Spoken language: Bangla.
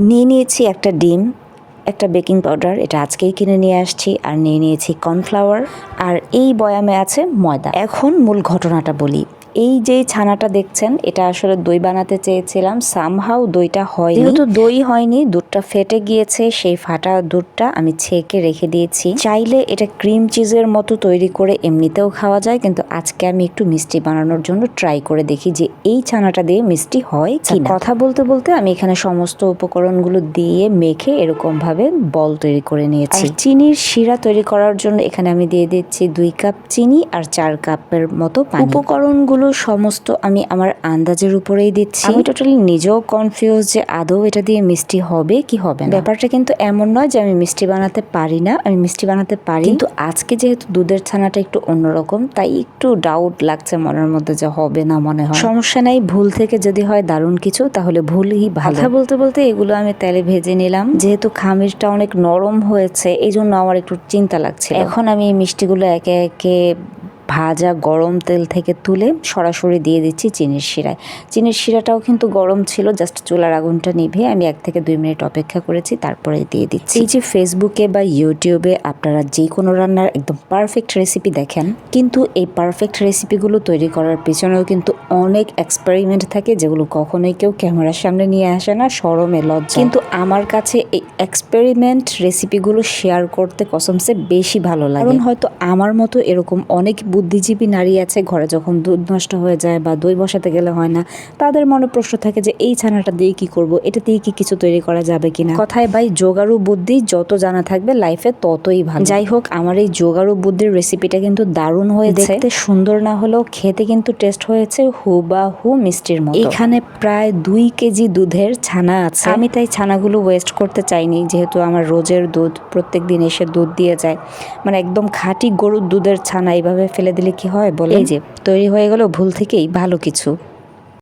নিয়ে নিয়েছি একটা ডিম, একটা বেকিং পাউডার, এটা আজকেই কিনে নিয়ে আসছি, আর নিয়ে নিয়েছি কর্নফ্লাওয়ার, আর এই বয়ামে আছে ময়দা। এখন মূল ঘটনাটা বলি। এই যে ছানাটা দেখছেন, এটা আসলে দই বানাতে চেয়েছিলাম, সামহাউ দইটা হয়নি। যেহেতু দই হয়নি, দুধটা ফেটে গিয়েছে, সেই ফাটা দুধটা আমি ছেঁকে রেখে দিয়েছি। চাইলে এটা ক্রিম চিজের মতো তৈরি করে এমনিতেও খাওয়া যায়, কিন্তু আজকে আমি একটু মিষ্টি বানানোর জন্য ট্রাই করে দেখি যে এই ছানাটা দিয়ে মিষ্টি হয় কিনা। কথা বলতে বলতে আমি এখানে সমস্ত উপকরণগুলো দিয়ে মেখে এরকম ভাবে বল তৈরি করে নিয়েছি। চিনির শিরা তৈরি করার জন্য এখানে আমি দিয়ে দিচ্ছি 2 কাপ চিনি আর 4 কাপের মতো পানি। উপকরণগুলো সমস্ত আমি আমার আন্দাজের উপরেই দিচ্ছি। আমি টোটালি নিজেও কনফিউজ যে আদৌ এটা দিয়ে মিষ্টি হবে কি হবে না। ব্যাপারটা কিন্তু এমন নয় যে আমি মিষ্টি বানাতে পারি না, আমি মিষ্টি বানাতে পারি, কিন্তু আজকে যেহেতু দুধের ছানাটা একটু অন্যরকম, তাই একটু ডাউট লাগছে মনের মধ্যে যে হবে না মনে হয়। সমস্যা নাই, ভুল থেকে যদি হয় দারুণ কিছু, তাহলে ভুলই ভালো। কথা বলতে বলতে এগুলো আমি তেলে ভেজে নিলাম। যেহেতু খামিরটা অনেক নরম হয়েছে, এই জন্য আমার একটু চিন্তা লাগছে। এখন আমি এই মিষ্টিগুলো একে একে ভাজা গরম তেল থেকে তুলে সরাসরি দিয়ে দিচ্ছি চিনির শিরায়। চিনির শিরাটাও কিন্তু গরম ছিল, জাস্ট চুলার আগুনটা নিভে আমি 1 থেকে 2 মিনিট অপেক্ষা করেছি, তারপরে দিয়ে দিচ্ছি। এই যে ফেসবুকে বা ইউটিউবে আপনারা যে কোনো রান্নার একদম পারফেক্ট রেসিপি দেখেন, কিন্তু এই পারফেক্ট রেসিপিগুলো তৈরি করার পেছনেও কিন্তু অনেক এক্সপেরিমেন্ট থাকে, যেগুলো কখনোই কেউ ক্যামেরার সামনে নিয়ে আসে না, শরমে লজ্জা। কিন্তু আমার কাছে এই এক্সপেরিমেন্ট রেসিপিগুলো শেয়ার করতে কসমসে বেশি ভালো লাগে। কারণ হয়তো আমার মতো এরকম অনেক বুদ্ধিজীবী নারী আছে, ঘরে যখন দুধ নষ্ট হয়ে যায় বা দই বসাতে গেলে হয় না, তাদের মনে প্রশ্ন থাকে যে এই ছানাটা দিয়ে কি করব, এটা দিয়ে কি কিছু তৈরি করা যাবে কিনা। কথায় ভাই, জোগাড়ু বুদ্ধি যত জানা থাকবে লাইফে ততই ভালো। যাই হোক, আমার এই জোগাড়ু বুদ্ধির রেসিপিটা কিন্তু দারুণ হয়েছে। দেখতে সুন্দর না হলেও খেতে কিন্তু টেস্ট হয়েছে হুবাহু মিষ্টির মতো। এখানে প্রায় 2 কেজি দুধের ছানা আছে। আমি তাই ছানাগুলো ওয়েস্ট করতে চাইনি, যেহেতু আমার রোজের দুধ, প্রত্যেক দিন এসে দুধ দিয়ে যায়, মানে একদম খাঁটি গরুর দুধের ছানা এইভাবে ফেলে দিলে কি হয় বলে। এই যে তৈরি হয়ে গেল ভুল থেকেই ভালো কিছু।